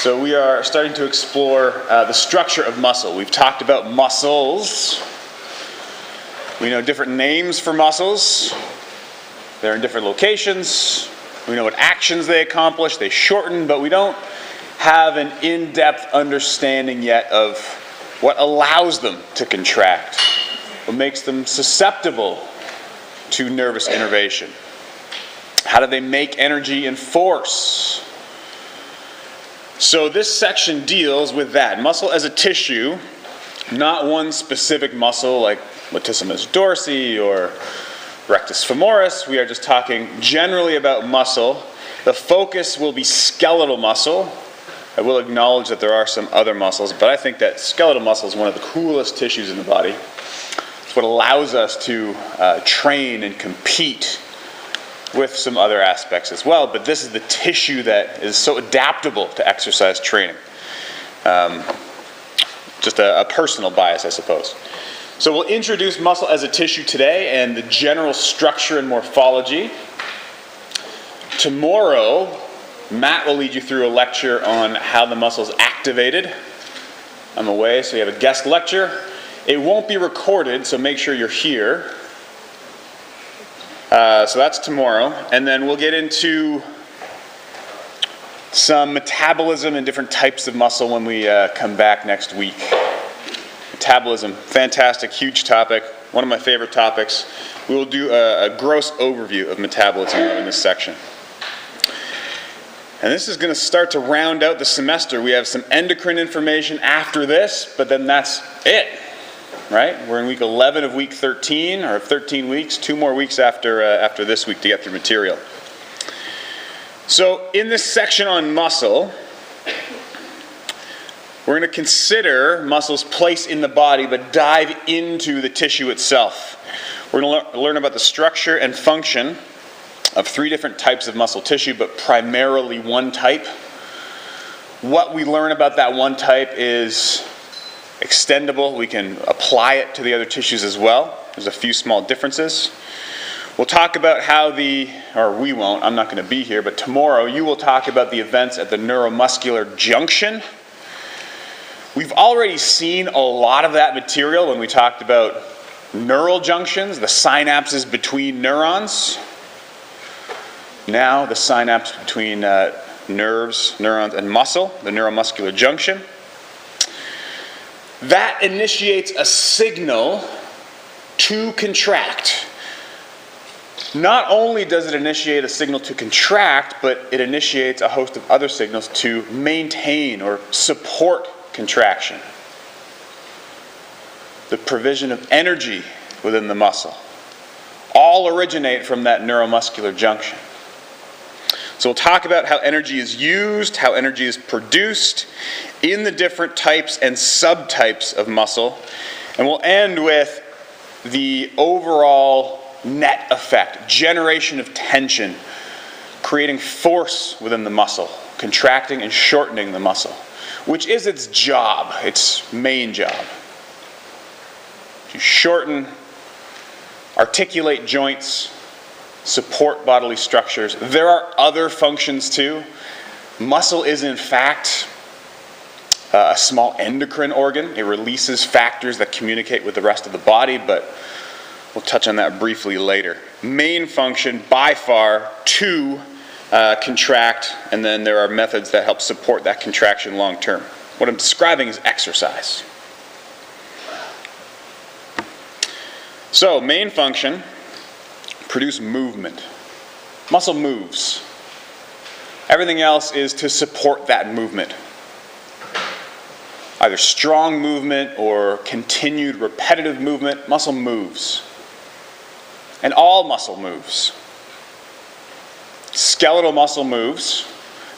So we are starting to explore the structure of muscle. We've talked about muscles. We know different names for muscles. They're in different locations. We know what actions they accomplish. They shorten, but we don't have an in-depth understanding yet of what allows them to contract, what makes them susceptible to nervous innervation. How do they make energy and force? So this section deals with that. Muscle as a tissue, not one specific muscle like latissimus dorsi or rectus femoris. We are just talking generally about muscle. The focus will be skeletal muscle. I will acknowledge that there are some other muscles, but I think that skeletal muscle is one of the coolest tissues in the body. It's what allows us to train and compete with some other aspects as well, but this is the tissue that is so adaptable to exercise training. Just a personal bias, I suppose. So we'll introduce muscle as a tissue today and the general structure and morphology. Tomorrow, Matt will lead you through a lecture on how the muscle is activated. I'm away, so you have a guest lecture. It won't be recorded, so make sure you're here. So that's tomorrow, and then we'll get into some metabolism and different types of muscle when we come back next week. Metabolism, fantastic, huge topic, one of my favorite topics. We will do a gross overview of metabolism in this section. And this is going to start to round out the semester. We have some endocrine information after this, but then that's it. Right? We're in week 11 of week 13, or 13 weeks, 2 more weeks after this week to get through material. So in this section on muscle, we're going to consider muscle's place in the body, but dive into the tissue itself. We're going to learn about the structure and function of 3 different types of muscle tissue, but primarily one type. What we learn about that one type is extendable. We can apply it to the other tissues as well. There's a few small differences. We'll talk about how we won't, I'm not going to be here, but tomorrow you will talk about the events at the neuromuscular junction. We've already seen a lot of that material when we talked about neural junctions, the synapses between neurons. Now the synapse between nerves, neurons, and muscle, the neuromuscular junction. That initiates a signal to contract. Not only does it initiate a signal to contract, but it initiates a host of other signals to maintain or support contraction. The provision of energy within the muscle all originate from that neuromuscular junction. So we'll talk about how energy is used, how energy is produced in the different types and subtypes of muscle. And we'll end with the overall net effect, generation of tension, creating force within the muscle, contracting and shortening the muscle, which is its job, its main job. To shorten, articulate joints, support bodily structures. There are other functions too. Muscle is in fact a small endocrine organ. It releases factors that communicate with the rest of the body, but we'll touch on that briefly later. Main function by far to contract, and then there are methods that help support that contraction long term. What I'm describing is exercise. So main function, produce movement. Muscle moves. Everything else is to support that movement. Either strong movement or continued repetitive movement, muscle moves. And all muscle moves. Skeletal muscle moves.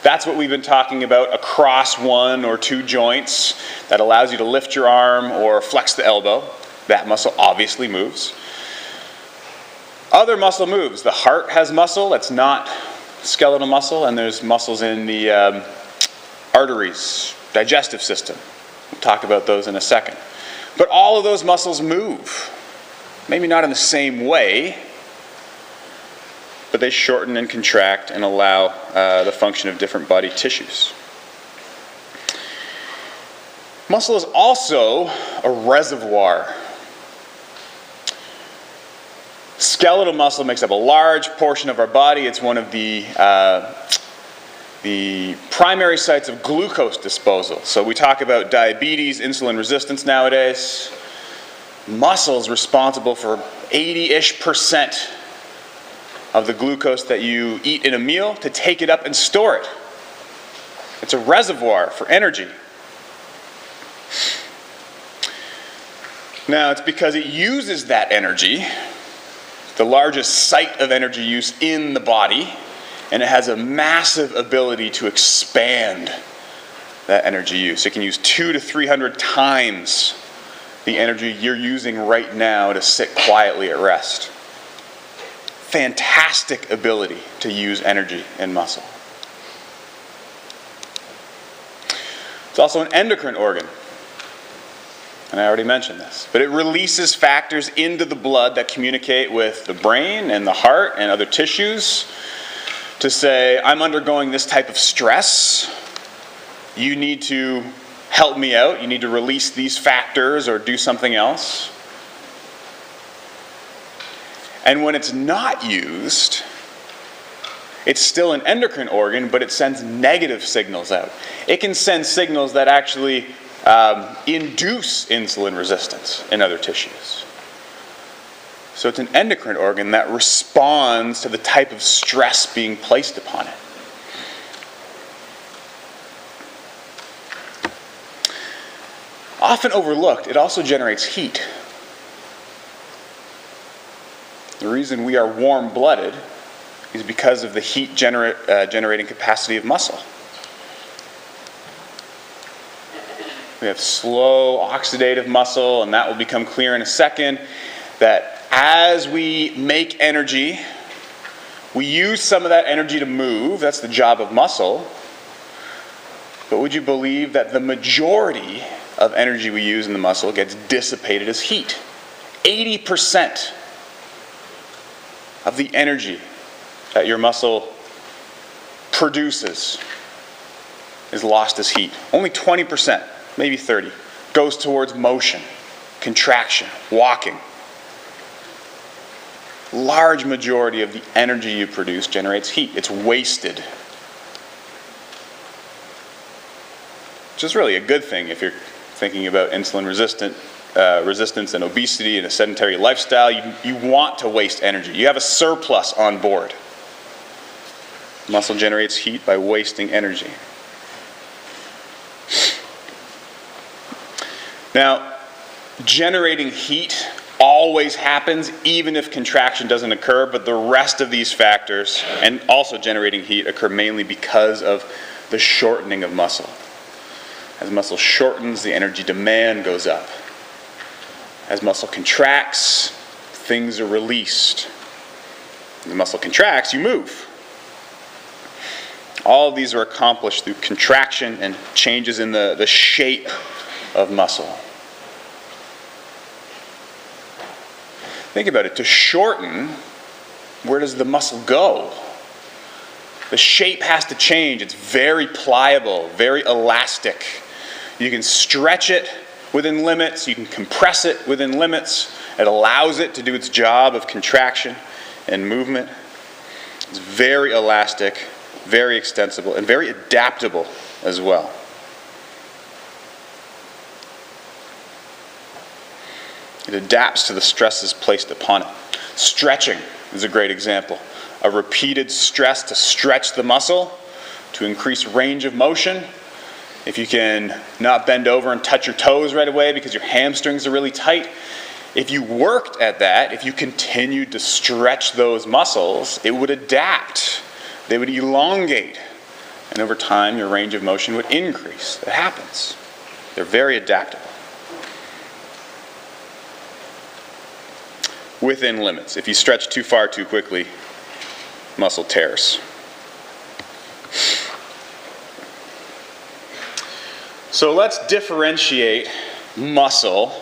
That's what we've been talking about across 1 or 2 joints that allows you to lift your arm or flex the elbow. That muscle obviously moves. Other muscle moves. The heart has muscle that's not skeletal muscle, and there's muscles in the arteries, digestive system. We'll talk about those in a second. But all of those muscles move. Maybe not in the same way, but they shorten and contract and allow the function of different body tissues. Muscle is also a reservoir. Skeletal muscle makes up a large portion of our body. It's one of the primary sites of glucose disposal. So we talk about diabetes, insulin resistance nowadays. Muscle is responsible for 80-ish% of the glucose that you eat in a meal to take it up and store it. It's a reservoir for energy. Now, it's because it uses that energy, the largest site of energy use in the body, and it has a massive ability to expand that energy use. It can use 200 to 300 times the energy you're using right now to sit quietly at rest. Fantastic ability to use energy in muscle. It's also an endocrine organ. And I already mentioned this. But it releases factors into the blood that communicate with the brain and the heart and other tissues to say, I'm undergoing this type of stress. You need to help me out. You need to release these factors or do something else. And when it's not used, it's still an endocrine organ, but it sends negative signals out. It can send signals that actually induce insulin resistance in other tissues. So it's an endocrine organ that responds to the type of stress being placed upon it. Often overlooked, it also generates heat. The reason we are warm-blooded is because of the heat generating capacity of muscle. We have slow oxidative muscle, and that will become clear in a second, that as we make energy, we use some of that energy to move. That's the job of muscle. But would you believe that the majority of energy we use in the muscle gets dissipated as heat? 80% of the energy that your muscle produces is lost as heat. Only 20%, maybe 30%, goes towards motion, contraction, walking. Large majority of the energy you produce generates heat. It's wasted. Which is really a good thing if you're thinking about insulin resistance and obesity and a sedentary lifestyle. You want to waste energy. You have a surplus on board. Muscle generates heat by wasting energy. Now, generating heat always happens even if contraction doesn't occur, but the rest of these factors, and also generating heat, occur mainly because of the shortening of muscle. As muscle shortens, the energy demand goes up. As muscle contracts, things are released. When the muscle contracts, you move. All of these are accomplished through contraction and changes in the shape of muscle. Think about it. To shorten, where does the muscle go? The shape has to change. It's very pliable, very elastic. You can stretch it within limits. You can compress it within limits. It allows it to do its job of contraction and movement. It's very elastic, very extensible, and very adaptable as well. It adapts to the stresses placed upon it. Stretching is a great example. A repeated stress to stretch the muscle to increase range of motion. If you can not bend over and touch your toes right away because your hamstrings are really tight, if you worked at that, if you continued to stretch those muscles, it would adapt. They would elongate. And over time, your range of motion would increase. It happens. They're very adaptable. Within limits. If you stretch too far too quickly, muscle tears. So let's differentiate muscle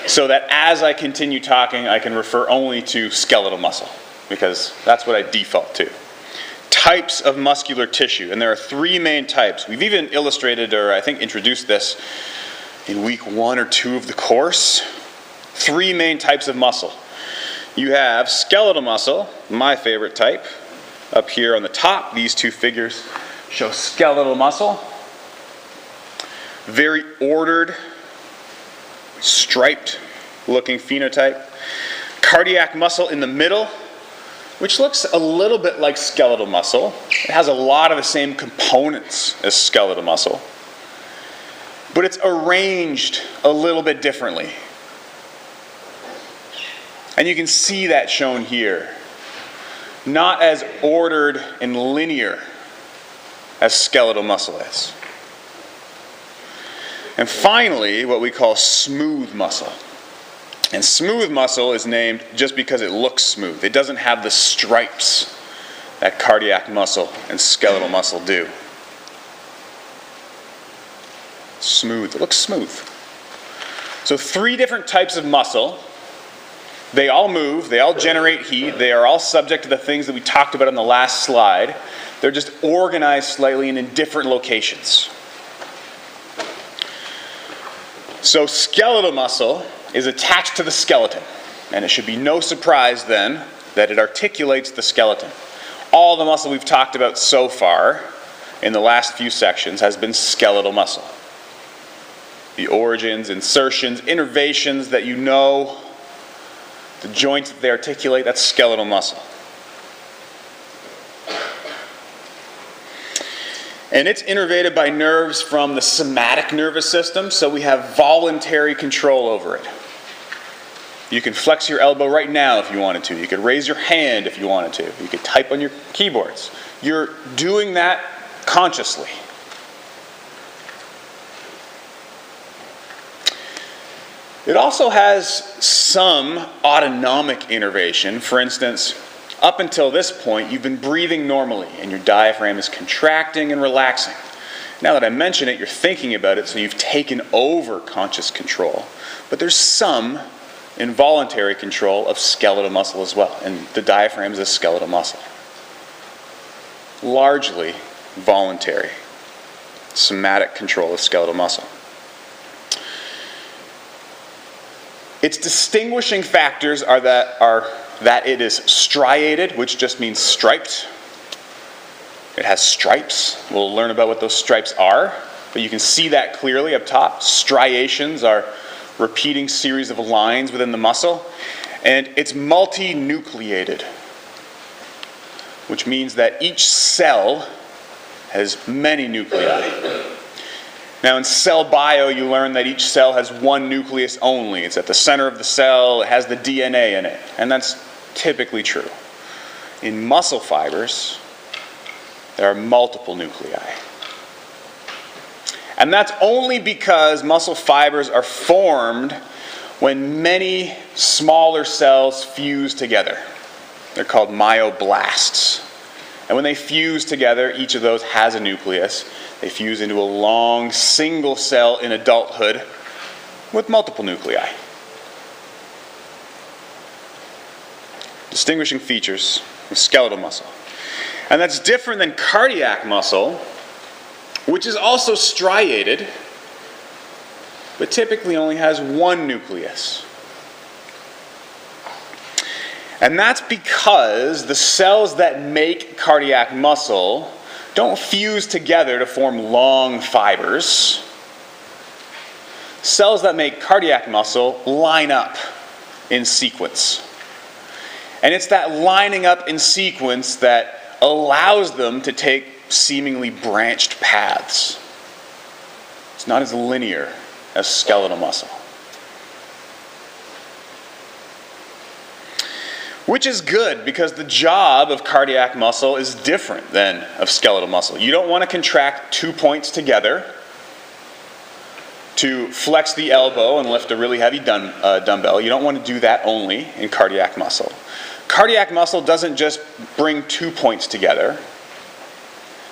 so that as I continue talking, I can refer only to skeletal muscle, because that's what I default to. Types of muscular tissue, and there are three main types. We've even illustrated, or I think introduced this in week 1 or 2 of the course. 3 main types of muscle. You have skeletal muscle, my favorite type. Up here on the top, these 2 figures show skeletal muscle. Very ordered, striped looking phenotype. Cardiac muscle in the middle, which looks a little bit like skeletal muscle. It has a lot of the same components as skeletal muscle, but it's arranged a little bit differently. And you can see that shown here. Not as ordered and linear as skeletal muscle is. And finally, what we call smooth muscle. And smooth muscle is named just because it looks smooth. It doesn't have the stripes that cardiac muscle and skeletal muscle do. Smooth. It looks smooth. So 3 different types of muscle. They all move. They all generate heat. They are all subject to the things that we talked about on the last slide. They're just organized slightly and in different locations. So skeletal muscle is attached to the skeleton, and it should be no surprise then that it articulates the skeleton. All the muscle we've talked about so far in the last few sections has been skeletal muscle. The origins, insertions, innervations that you know, the joints that they articulate, that's skeletal muscle. And it's innervated by nerves from the somatic nervous system, so we have voluntary control over it. You can flex your elbow right now if you wanted to. You could raise your hand if you wanted to. You could type on your keyboards. You're doing that consciously. It also has some autonomic innervation. For instance, up until this point, you've been breathing normally, and your diaphragm is contracting and relaxing. Now that I mention it, you're thinking about it, so you've taken over conscious control. But there's some involuntary control of skeletal muscle as well, and the diaphragm is a skeletal muscle. Largely voluntary, somatic control of skeletal muscle. Its distinguishing factors are that it is striated, which just means striped. It has stripes. We'll learn about what those stripes are, but you can see that clearly up top. Striations are repeating series of lines within the muscle. And it's multinucleated, which means that each cell has many nuclei. Now in cell bio, you learn that each cell has one nucleus only. It's at the center of the cell, it has the DNA in it, and that's typically true. In muscle fibers, there are multiple nuclei. And that's only because muscle fibers are formed when many smaller cells fuse together. They're called myoblasts. And when they fuse together, each of those has a nucleus. They fuse into a long single cell in adulthood with multiple nuclei. Distinguishing features of skeletal muscle. And that's different than cardiac muscle, which is also striated, but typically only has one nucleus. And that's because the cells that make cardiac muscle don't fuse together to form long fibers. Cells that make cardiac muscle line up in sequence. And it's that lining up in sequence that allows them to take seemingly branched paths. It's not as linear as skeletal muscle. Which is good, because the job of cardiac muscle is different than of skeletal muscle. You don't want to contract 2 points together to flex the elbow and lift a really heavy dumbbell. You don't want to do that only in cardiac muscle. Cardiac muscle doesn't just bring 2 points together.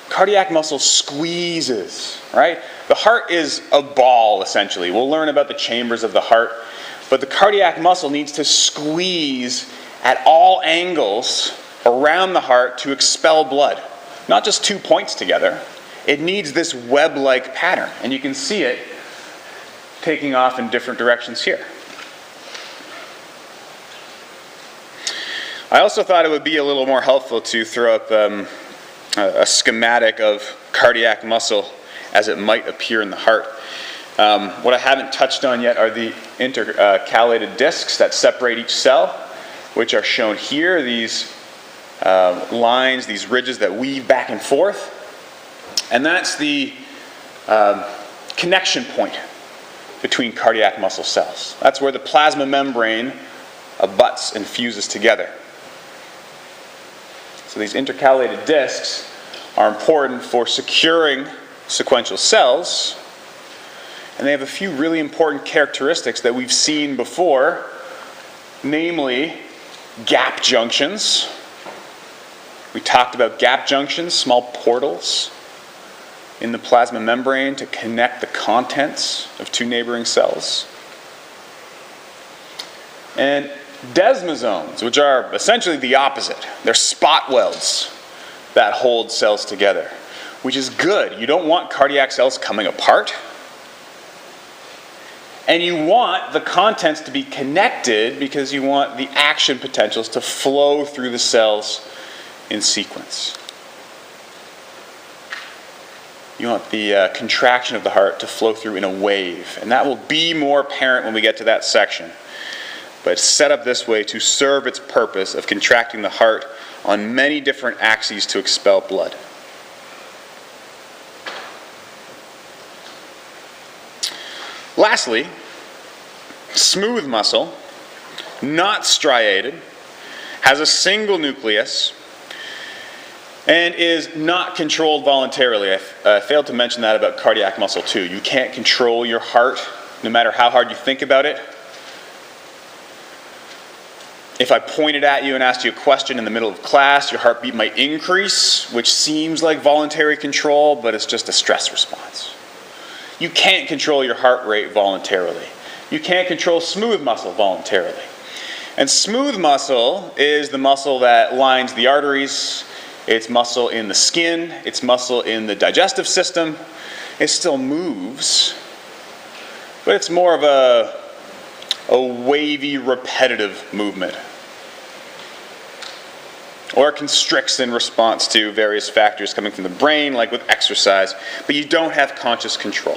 Cardiac muscle squeezes, right? The heart is a ball, essentially. We'll learn about the chambers of the heart, but the cardiac muscle needs to squeeze at all angles around the heart to expel blood. Not just 2 points together. It needs this web-like pattern, and you can see it taking off in different directions here. I also thought it would be a little more helpful to throw up a schematic of cardiac muscle as it might appear in the heart. What I haven't touched on yet are the intercalated discs that separate each cell, which are shown here, these lines, these ridges that weave back and forth. And that's the connection point between cardiac muscle cells. That's where the plasma membrane abuts and fuses together. So these intercalated discs are important for securing sequential cells, and they have a few really important characteristics that we've seen before, namely gap junctions. We talked about gap junctions, small portals in the plasma membrane to connect the contents of two neighboring cells. And desmosomes, which are essentially the opposite. They're spot welds that hold cells together, which is good. You don't want cardiac cells coming apart. And you want the contents to be connected because you want the action potentials to flow through the cells in sequence. You want the contraction of the heart to flow through in a wave. And that will be more apparent when we get to that section. But it's set up this way to serve its purpose of contracting the heart on many different axes to expel blood. Lastly, smooth muscle, not striated, has a single nucleus, and is not controlled voluntarily. I failed to mention that about cardiac muscle too. You can't control your heart no matter how hard you think about it. If I pointed at you and asked you a question in the middle of class, your heartbeat might increase, which seems like voluntary control, but it's just a stress response. You can't control your heart rate voluntarily. You can't control smooth muscle voluntarily. And smooth muscle is the muscle that lines the arteries. It's muscle in the skin. It's muscle in the digestive system. It still moves, but it's more of a wavy, repetitive movement. Or it constricts in response to various factors coming from the brain, like with exercise, but you don't have conscious control.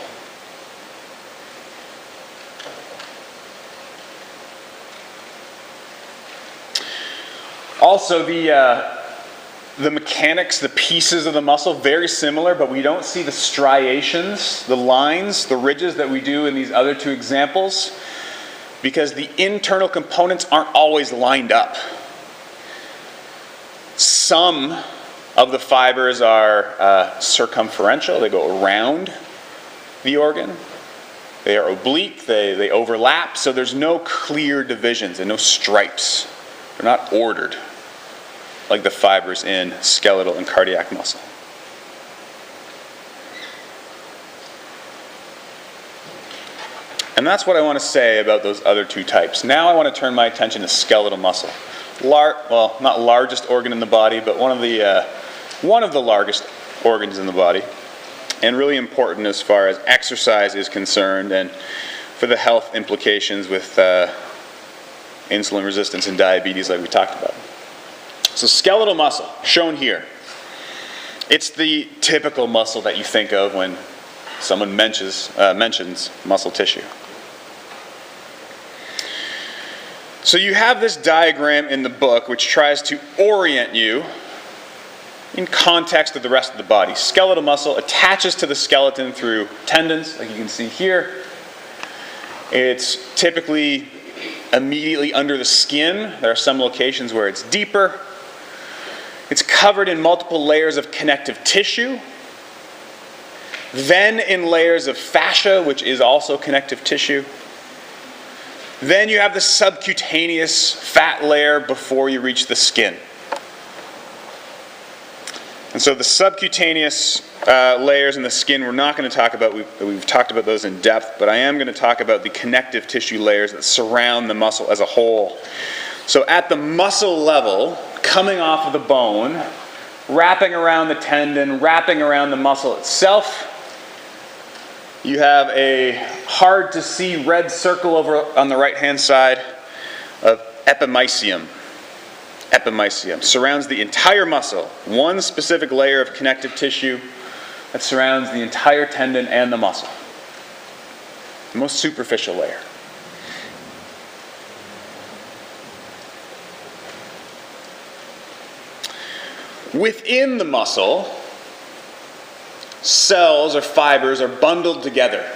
Also, the mechanics, the pieces of the muscle, very similar, but we don't see the striations, the lines, the ridges that we do in these other two examples, because the internal components aren't always lined up. Some of the fibers are circumferential, they go around the organ. They are oblique, they overlap, so there's no clear divisions and no stripes. They're not ordered like the fibers in skeletal and cardiac muscle. And that's what I want to say about those other two types. Now I want to turn my attention to skeletal muscle. Well, not largest organ in the body, but one of the largest organs in the body, and really important as far as exercise is concerned and for the health implications with insulin resistance and diabetes like we talked about. So skeletal muscle, shown here. It's the typical muscle that you think of when someone mentions muscle tissue. So you have this diagram in the book which tries to orient you in context of the rest of the body. Skeletal muscle attaches to the skeleton through tendons, like you can see here. It's typically immediately under the skin. There are some locations where it's deeper. It's covered in multiple layers of connective tissue, then in layers of fascia, which is also connective tissue. Then you have the subcutaneous fat layer before you reach the skin. And so the subcutaneous layers in the skin we're not going to talk about. We've talked about those in depth, but I am going to talk about the connective tissue layers that surround the muscle as a whole. So at the muscle level, coming off of the bone, wrapping around the tendon, wrapping around the muscle itself, you have a hard to see red circle over on the right hand side of epimysium. Epimysium surrounds the entire muscle, one specific layer of connective tissue that surrounds the entire tendon and the muscle. The most superficial layer. Within the muscle, cells or fibers are bundled together.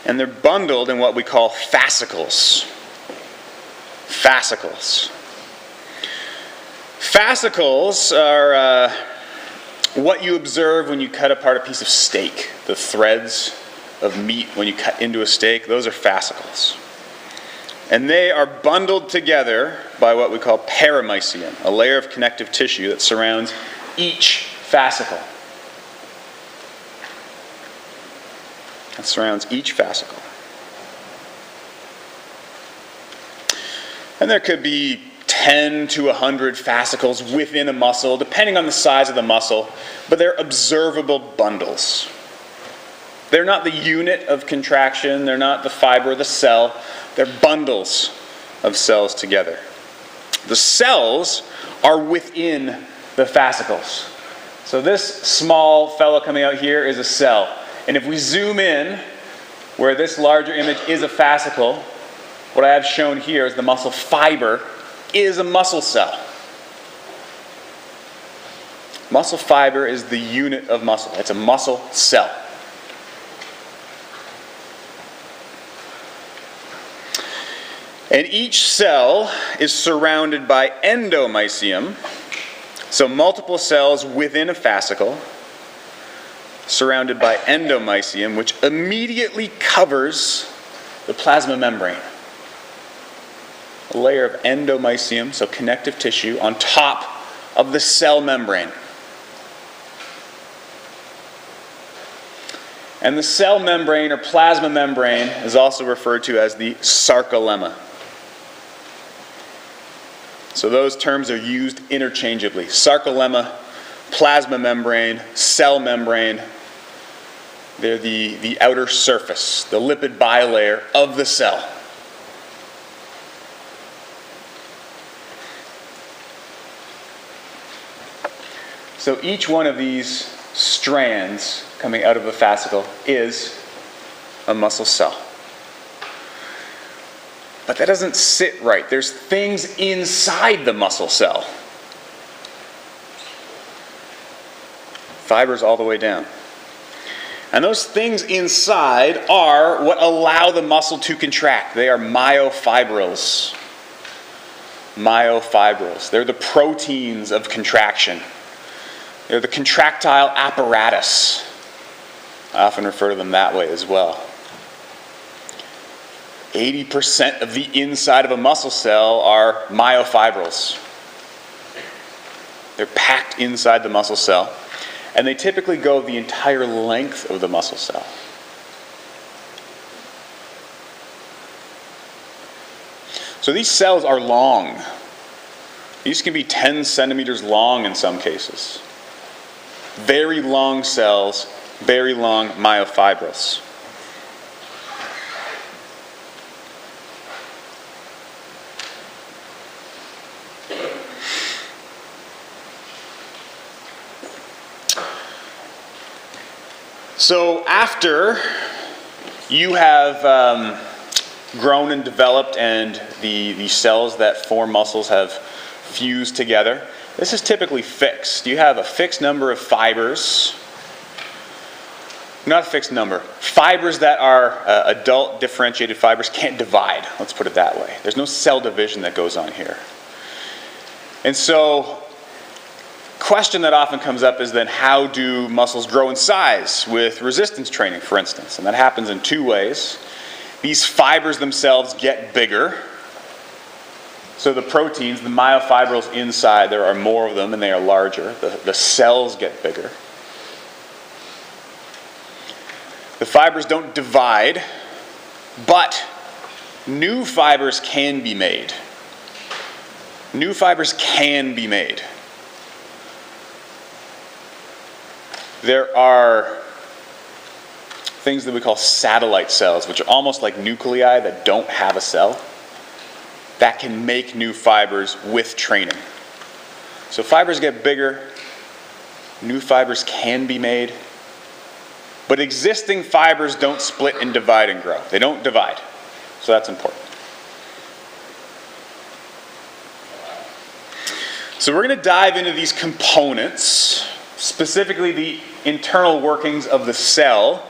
And they're bundled in what we call fascicles. Fascicles. Fascicles are what you observe when you cut apart a piece of steak. The threads of meat when you cut into a steak, those are fascicles. And they are bundled together by what we call perimysium, a layer of connective tissue that surrounds each fascicle. That surrounds each fascicle. And there could be 10 to 100 fascicles within a muscle, depending on the size of the muscle, but they're observable bundles. They're not the unit of contraction, they're not the fiber or the cell, they're bundles of cells together. The cells are within the fascicles. So this small fellow coming out here is a cell. And if we zoom in, where this larger image is a fascicle, what I have shown here is the muscle fiber is a muscle cell. Muscle fiber is the unit of muscle. It's a muscle cell. And each cell is surrounded by endomysium, so multiple cells within a fascicle, surrounded by endomysium, which immediately covers the plasma membrane. A layer of endomysium, so connective tissue, on top of the cell membrane. And the cell membrane or plasma membrane is also referred to as the sarcolemma. So those terms are used interchangeably. Sarcolemma, plasma membrane, cell membrane. They're the outer surface, the lipid bilayer of the cell. So each one of these strands coming out of a fascicle is a muscle cell. But that doesn't sit right. There's things inside the muscle cell. Fibers all the way down. And those things inside are what allow the muscle to contract. They are myofibrils. Myofibrils. They're the proteins of contraction. They're the contractile apparatus. I often refer to them that way as well. 80% of the inside of a muscle cell are myofibrils. They're packed inside the muscle cell, and they typically go the entire length of the muscle cell. So these cells are long. These can be 10 centimeters long in some cases. Very long cells, very long myofibrils. So after you have grown and developed and the cells that form muscles have fused together, this is typically fixed. You have a fixed number of fibers. Not a fixed number. Fibers that are adult differentiated fibers can't divide. Let's put it that way. There's no cell division that goes on here. And so, question that often comes up is then how do muscles grow in size with resistance training, for instance? And that happens in two ways. These fibers themselves get bigger. So the proteins, the myofibrils inside, there are more of them and they are larger. The cells get bigger. The fibers don't divide, but new fibers can be made. New fibers can be made. There are things that we call satellite cells, which are almost like nuclei that don't have a cell, that can make new fibers with training. So fibers get bigger, new fibers can be made, but existing fibers don't split and divide and grow. They don't divide, so that's important. So we're going to dive into these components, specifically the internal workings of the cell,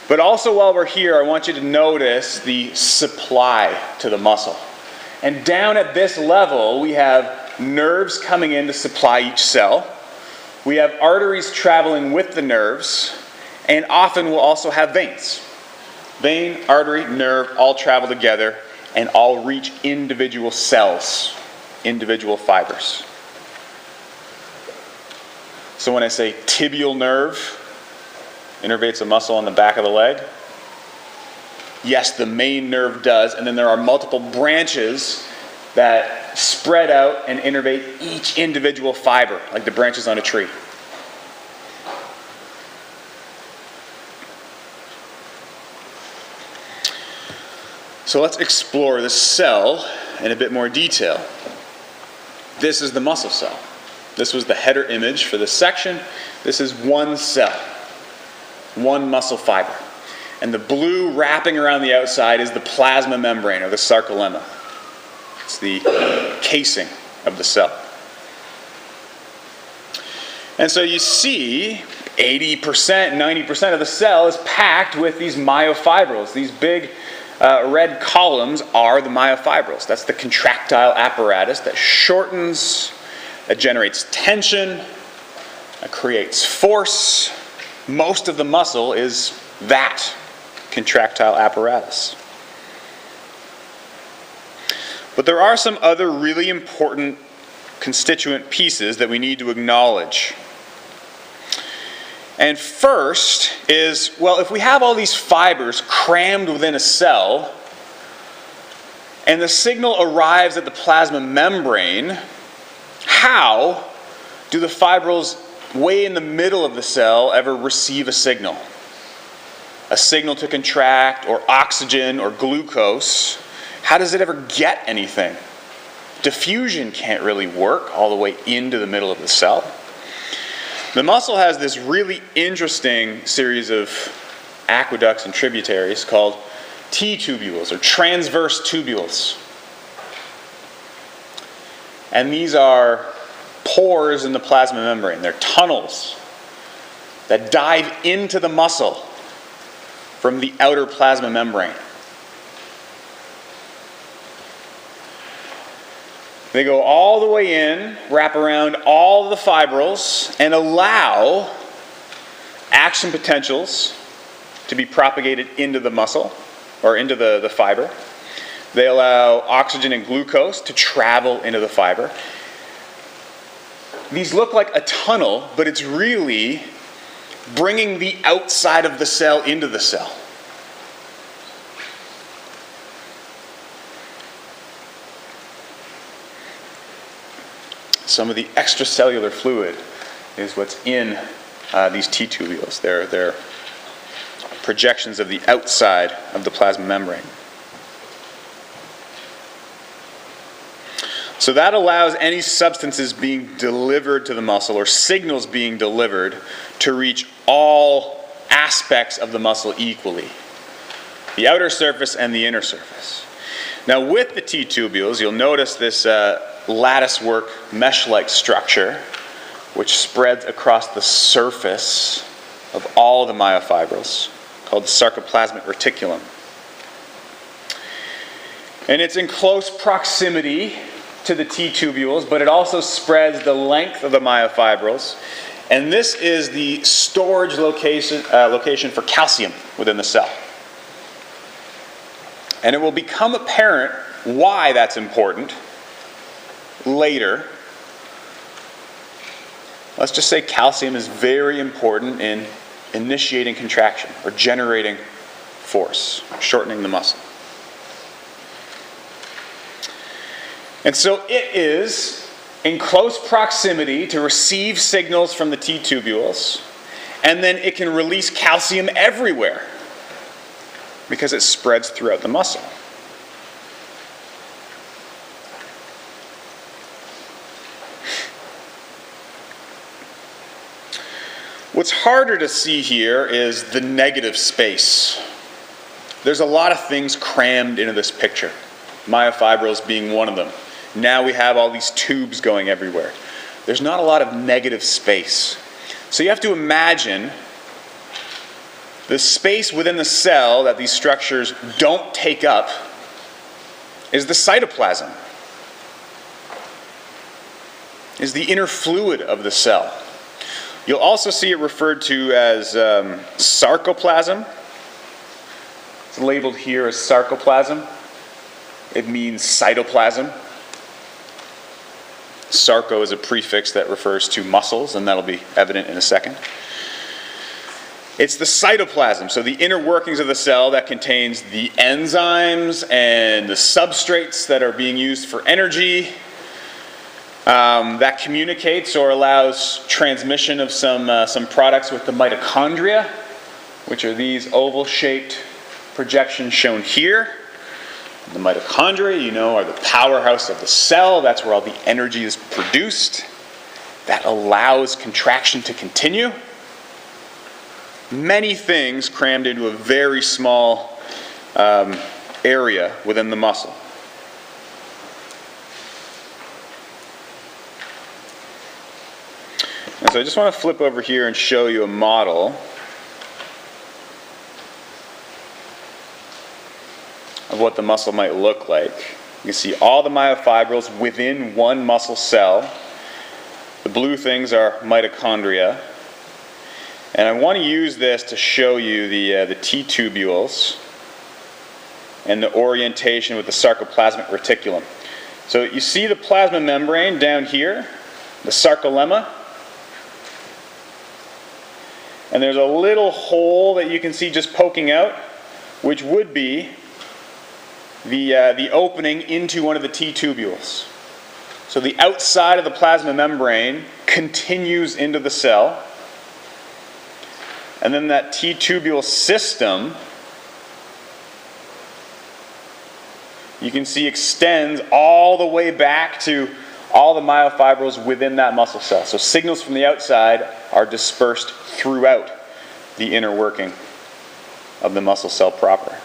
but also while we're here, I want you to notice the supply to the muscle. And down at this level, we have nerves coming in to supply each cell. We have arteries traveling with the nerves, and often we'll also have veins. Vein, artery, nerve all travel together and all reach individual cells, individual fibers. So when I say tibial nerve innervates a muscle on the back of the leg, yes, the main nerve does, and then there are multiple branches that spread out and innervate each individual fiber, like the branches on a tree. So let's explore the cell in a bit more detail. This is the muscle cell. This was the header image for this section. This is one cell, one muscle fiber. And the blue wrapping around the outside is the plasma membrane, or the sarcolemma. It's the casing of the cell. And so you see 80%, 90% of the cell is packed with these myofibrils. These big red columns are the myofibrils. That's the contractile apparatus that shortens, that generates tension, that creates force. Most of the muscle is that contractile apparatus. But there are some other really important constituent pieces that we need to acknowledge. And first is, well, if we have all these fibers crammed within a cell, and the signal arrives at the plasma membrane, how do the fibrils way in the middle of the cell ever receive a signal? A signal to contract, or oxygen, or glucose. How does it ever get anything? Diffusion can't really work all the way into the middle of the cell. The muscle has this really interesting series of aqueducts and tributaries called t-tubules, or transverse tubules. And these are pores in the plasma membrane. They're tunnels that dive into the muscle from the outer plasma membrane. They go all the way in, wrap around all the fibrils, and allow action potentials to be propagated into the muscle, or into the fiber. They allow oxygen and glucose to travel into the fiber. These look like a tunnel, but it's really bringing the outside of the cell into the cell. Some of the extracellular fluid is what's in these t-tubules. They're projections of the outside of the plasma membrane. So that allows any substances being delivered to the muscle, or signals being delivered, to reach all aspects of the muscle equally. The outer surface and the inner surface. Now with the t-tubules, you'll notice this latticework mesh-like structure which spreads across the surface of all the myofibrils, called the sarcoplasmic reticulum. And it's in close proximity to the t-tubules, but it also spreads the length of the myofibrils. And this is the storage location for calcium within the cell. And it will become apparent why that's important later. Let's just say calcium is very important in initiating contraction, or generating force, shortening the muscle. And so it is in close proximity to receive signals from the t-tubules, and then it can release calcium everywhere Because it spreads throughout the muscle. What's harder to see here is the negative space. There's a lot of things crammed into this picture, myofibrils being one of them. Now we have all these tubes going everywhere. There's not a lot of negative space. So you have to imagine the space within the cell that these structures don't take up is the cytoplasm, is the inner fluid of the cell. You'll also see it referred to as sarcoplasm. It's labeled here as sarcoplasm. It means cytoplasm. Sarco is a prefix that refers to muscles, and that'll be evident in a second. It's the cytoplasm, so the inner workings of the cell that contains the enzymes and the substrates that are being used for energy, that communicates or allows transmission of some products with the mitochondria, which are these oval-shaped projections shown here. The mitochondria, you know, are the powerhouse of the cell. That's where all the energy is produced. That allows contraction to continue. Many things crammed into a very small area within the muscle. And so I just want to flip over here and show you a model of what the muscle might look like. You can see all the myofibrils within one muscle cell. The blue things are mitochondria. And I want to use this to show you the t-tubules and the orientation with the sarcoplasmic reticulum. So you see the plasma membrane down here, the sarcolemma. And there's a little hole that you can see just poking out, which would be the opening into one of the t-tubules. So the outside of the plasma membrane continues into the cell. And then that t-tubule system, you can see, extends all the way back to all the myofibrils within that muscle cell. So signals from the outside are dispersed throughout the inner working of the muscle cell proper.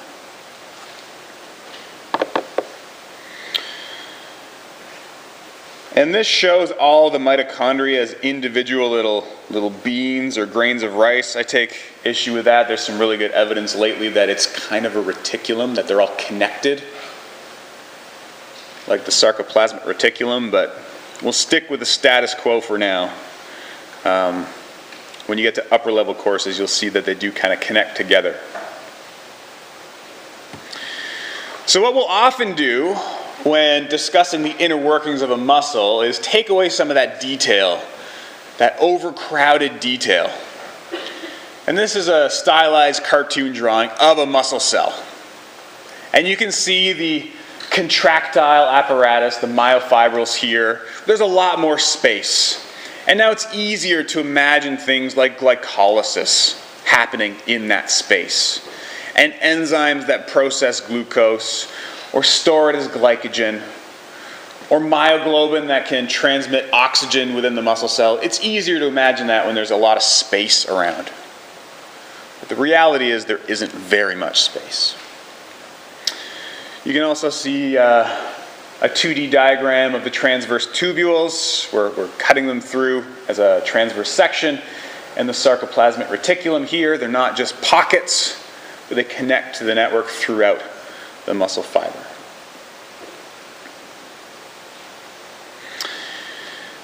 And this shows all the mitochondria as individual little beans or grains of rice. I take issue with that. There's some really good evidence lately that it's kind of a reticulum, that they're all connected, like the sarcoplasmic reticulum, but we'll stick with the status quo for now. When you get to upper level courses, you'll see that they do kind of connect together. So what we'll often do when discussing the inner workings of a muscle is take away some of that detail, that overcrowded detail. And this is a stylized cartoon drawing of a muscle cell. And you can see the contractile apparatus, the myofibrils here. There's a lot more space. And now it's easier to imagine things like glycolysis happening in that space, and enzymes that process glucose or store it as glycogen, or myoglobin that can transmit oxygen within the muscle cell. It's easier to imagine that when there's a lot of space around. But the reality is there isn't very much space. You can also see a 2D diagram of the transverse tubules. We're cutting them through as a transverse section. And the sarcoplasmic reticulum here, they're not just pockets, but they connect to the network throughout the muscle fiber.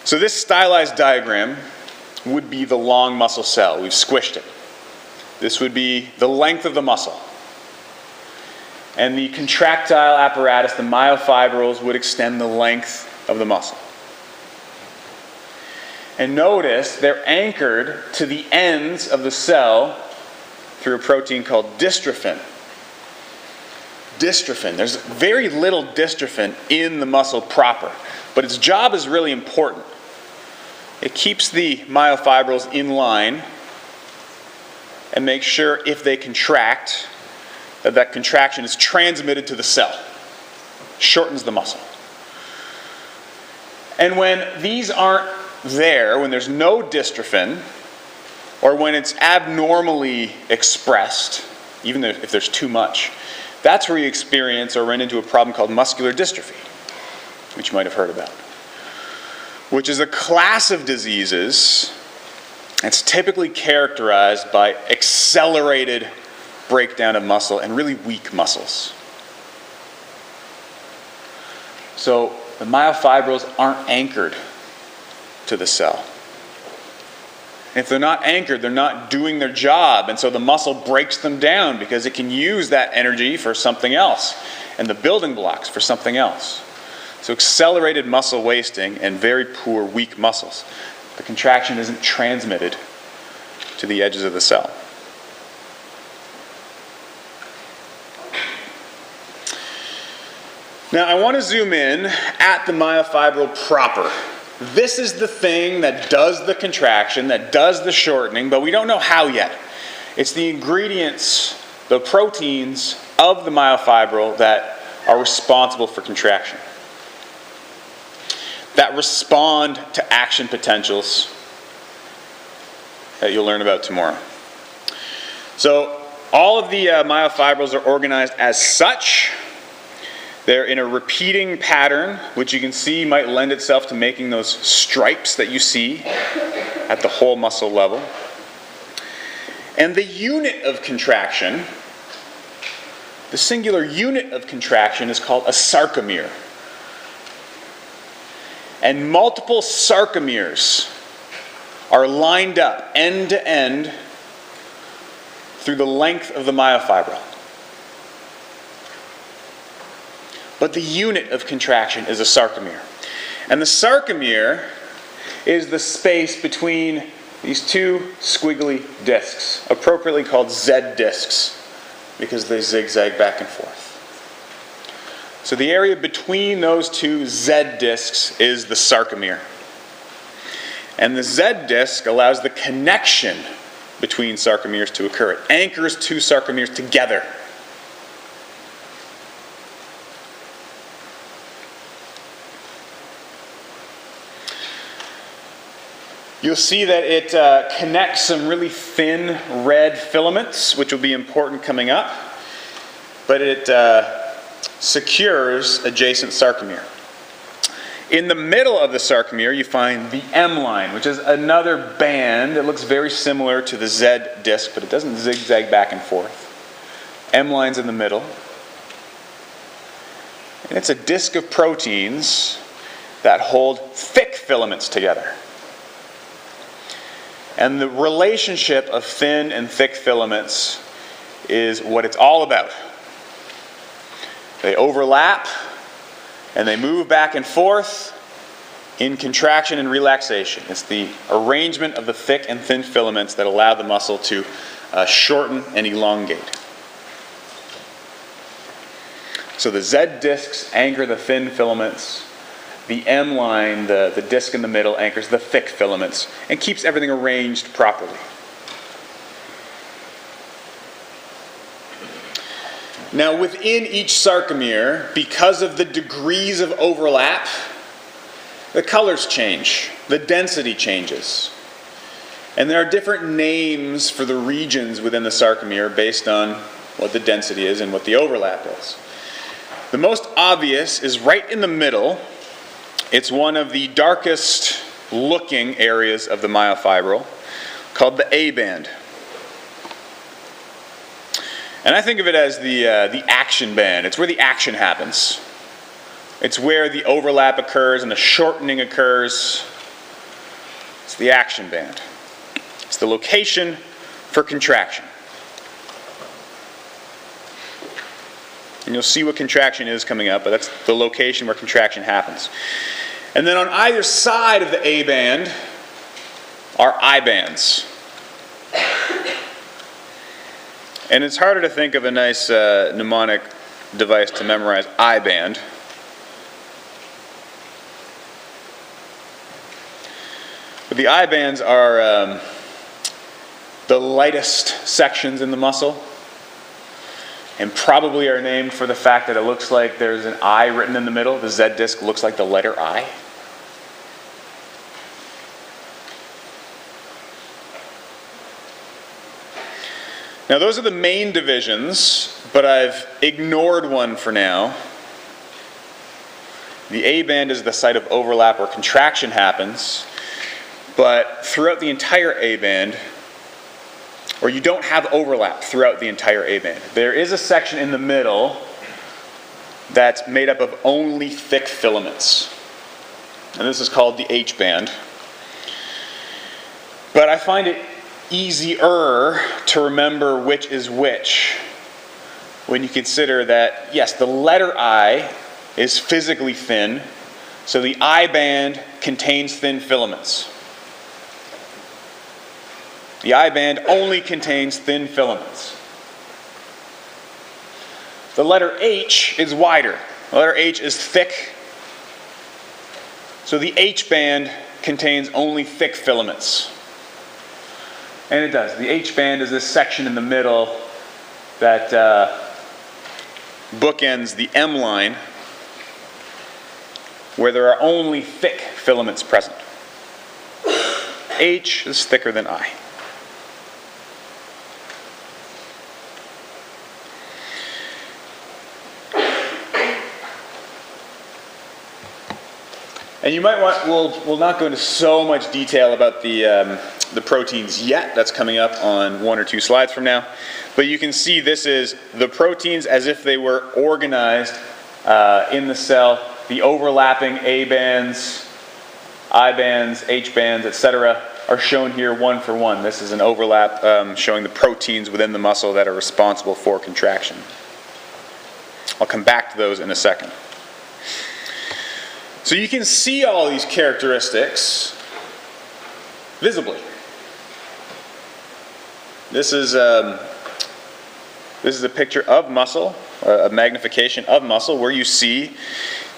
So this stylized diagram would be the long muscle cell. We've squished it. This would be the length of the muscle. And the contractile apparatus, the myofibrils, would extend the length of the muscle. And notice they're anchored to the ends of the cell through a protein called dystrophin. Dystrophin. There's very little dystrophin in the muscle proper, but its job is really important. It keeps the myofibrils in line and makes sure if they contract that contraction is transmitted to the cell. Shortens the muscle. And when these aren't there, when there's no dystrophin, or when it's abnormally expressed, even if there's too much, that's where you experience or run into a problem called muscular dystrophy, which you might have heard about, which is a class of diseases that's typically characterized by accelerated breakdown of muscle and really weak muscles. So the myofibrils aren't anchored to the cell. If they're not anchored, they're not doing their job, and so the muscle breaks them down because it can use that energy for something else, and the building blocks for something else. So accelerated muscle wasting and very poor, weak muscles. The contraction isn't transmitted to the edges of the cell. Now I want to zoom in at the myofibril proper. This is the thing that does the contraction, that does the shortening, but we don't know how yet. It's the ingredients, the proteins of the myofibril that are responsible for contraction, that respond to action potentials that you'll learn about tomorrow. So all of the myofibrils are organized as such. They're in a repeating pattern, which you can see might lend itself to making those stripes that you see at the whole muscle level. And the unit of contraction, the singular unit of contraction, is called a sarcomere. And multiple sarcomeres are lined up end to end through the length of the myofibril. But the unit of contraction is a sarcomere. And the sarcomere is the space between these two squiggly discs, appropriately called Z discs, because they zigzag back and forth. So the area between those two Z discs is the sarcomere. And the Z disc allows the connection between sarcomeres to occur. It anchors two sarcomeres together. You'll see that it connects some really thin red filaments, which will be important coming up, but it secures adjacent sarcomere. In the middle of the sarcomere, you find the M line, which is another band. It looks very similar to the Z disc, but it doesn't zigzag back and forth. M line's in the middle. And it's a disc of proteins that hold thick filaments together. And the relationship of thin and thick filaments is what it's all about. They overlap and they move back and forth in contraction and relaxation. It's the arrangement of the thick and thin filaments that allow the muscle to shorten and elongate. So the Z discs anchor the thin filaments. The M line, the disc in the middle, anchors the thick filaments and keeps everything arranged properly. Now within each sarcomere, because of the degrees of overlap, the colors change, the density changes. And there are different names for the regions within the sarcomere based on what the density is and what the overlap is. The most obvious is right in the middle. It's one of the darkest looking areas of the myofibril, called the A band. And I think of it as the action band. It's where the action happens. It's where the overlap occurs and the shortening occurs. It's the action band. It's the location for contraction. And you'll see what contraction is coming up, but that's the location where contraction happens. And then on either side of the A band are I bands. And it's harder to think of a nice mnemonic device to memorize I band. But the I bands are the lightest sections in the muscle. and probably are named for the fact that it looks like there's an I written in the middle. The Z disc looks like the letter I. Now those are the main divisions, but I've ignored one for now. The A band is the site of overlap where contraction happens, but throughout the entire A band, or you don't have overlap throughout the entire A band. There is a section in the middle that's made up of only thick filaments, and this is called the H band. But I find it easier to remember which is which when you consider that, yes, the letter I is physically thin, so the I band contains thin filaments. The I band only contains thin filaments. The letter H is wider. The letter H is thick, so the H band contains only thick filaments. And it does. The H band is this section in the middle that bookends the M line, where there are only thick filaments present. H is thicker than I. And you might want, we'll not go into so much detail about the proteins yet. That's coming up on 1 or 2 slides from now. But you can see this is the proteins as if they were organized in the cell. The overlapping A bands, I bands, H bands, etc. are shown here one for one. This is an overlap showing the proteins within the muscle that are responsible for contraction. I'll come back to those in a second. So you can see all these characteristics visibly. This is a picture of muscle, a magnification of muscle, where you see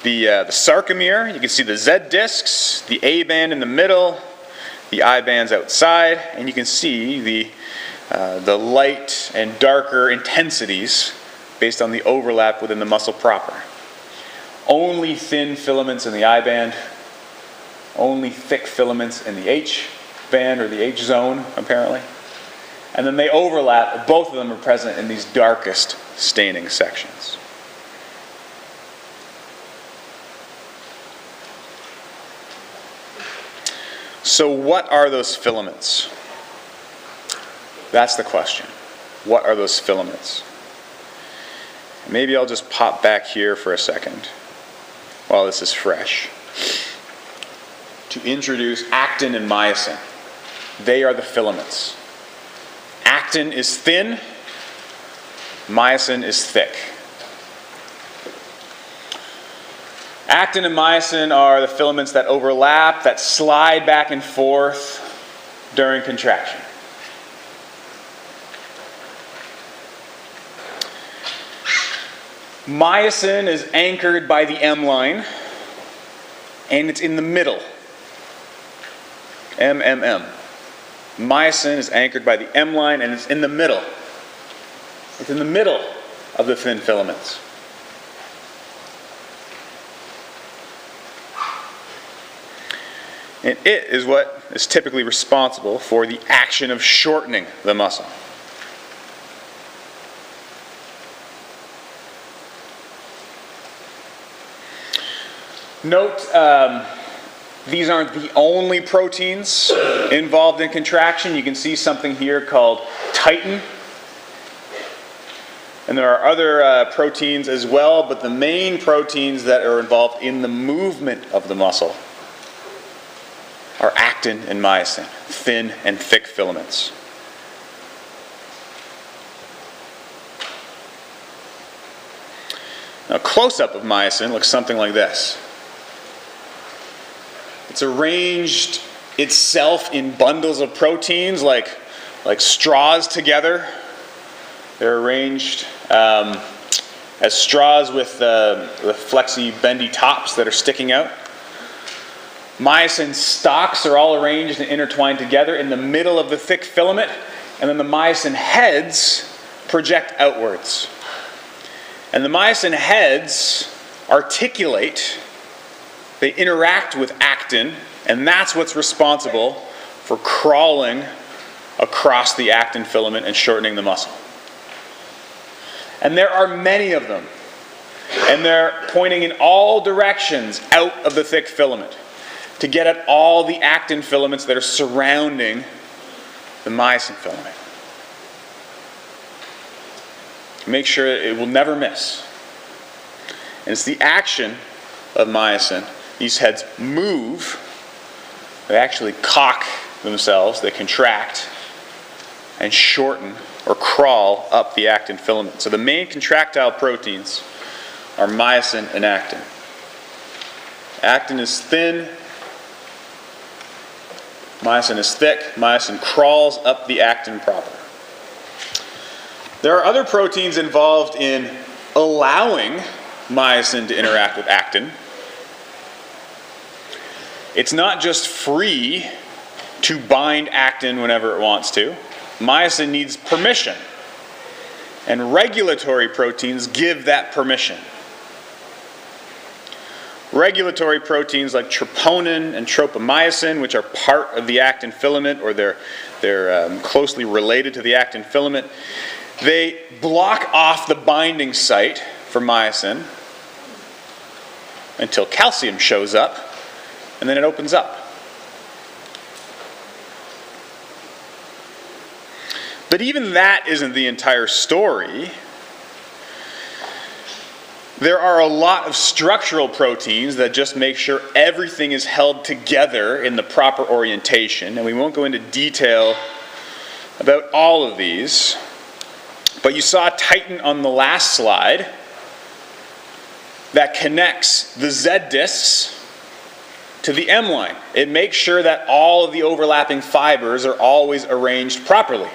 the sarcomere. You can see the Z discs, the A band in the middle, the I bands outside, and you can see the light and darker intensities based on the overlap within the muscle proper. Only thin filaments in the I band, only thick filaments in the H band or the H zone, apparently. And then they overlap. Both of them are present in these darkest staining sections. So what are those filaments? That's the question. What are those filaments? Maybe I'll just pop back here for a second while this is fresh to introduce actin and myosin. They are the filaments. Actin is thin, myosin is thick. Actin and myosin are the filaments that overlap, that slide back and forth during contraction. Myosin is anchored by the M line, and it's in the middle. MMM. Myosin is anchored by the M line, and it's in the middle. It's in the middle of the thin filaments. And it is what is typically responsible for the action of shortening the muscle. Note, these aren't the only proteins involved in contraction. You can see something here called titin. And there are other proteins as well, but the main proteins that are involved in the movement of the muscle are actin and myosin, thin and thick filaments. Now, a close-up of myosin looks something like this. It's arranged itself in bundles of proteins like straws together. They're arranged as straws with flexy, bendy tops that are sticking out. Myosin stalks are all arranged and intertwined together in the middle of the thick filament, and then the myosin heads project outwards. And the myosin heads articulate, they interact with actin, and that's what's responsible for crawling across the actin filament and shortening the muscle. And there are many of them. And they're pointing in all directions out of the thick filament to get at all the actin filaments that are surrounding the myosin filament. Make sure it will never miss. And it's the action of myosin. These heads move. They actually cock themselves. They contract and shorten or crawl up the actin filament. So the main contractile proteins are myosin and actin. Actin is thin. Myosin is thick. Myosin crawls up the actin proper. There are other proteins involved in allowing myosin to interact with actin. It's not just free to bind actin whenever it wants to. Myosin needs permission. And regulatory proteins give that permission. Regulatory proteins like troponin and tropomyosin, which are part of the actin filament, or they're closely related to the actin filament, they block off the binding site for myosin until calcium shows up, and then it opens up. But even that isn't the entire story. There are a lot of structural proteins that just make sure everything is held together in the proper orientation, and we won't go into detail about all of these. But you saw titin on the last slide that connects the Z discs to the M line. It makes sure that all of the overlapping fibers are always arranged properly.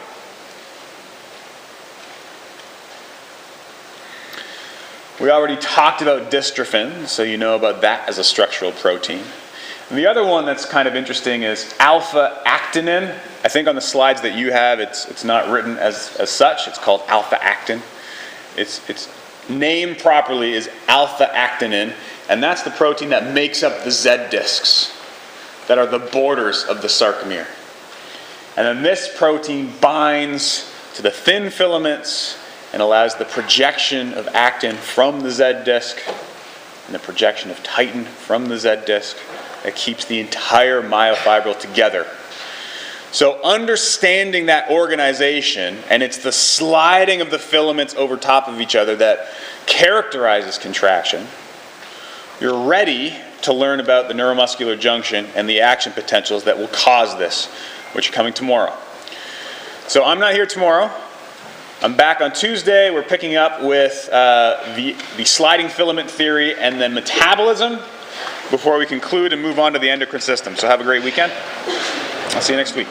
We already talked about dystrophin, so you know about that as a structural protein. And the other one that's kind of interesting is alpha-actinin. I think on the slides that you have, it's not written as such. It's called alpha-actin. Its name properly is alpha-actinin, and that's the protein that makes up the Z discs that are the borders of the sarcomere. And then this protein binds to the thin filaments and allows the projection of actin from the Z disc and the projection of titin from the Z disc that keeps the entire myofibril together. So understanding that organization, and it's the sliding of the filaments over top of each other that characterizes contraction, you're ready to learn about the neuromuscular junction and the action potentials that will cause this, which are coming tomorrow. So I'm not here tomorrow. I'm back on Tuesday. We're picking up with the sliding filament theory and then metabolism before we conclude and move on to the endocrine system. So have a great weekend. I'll see you next week.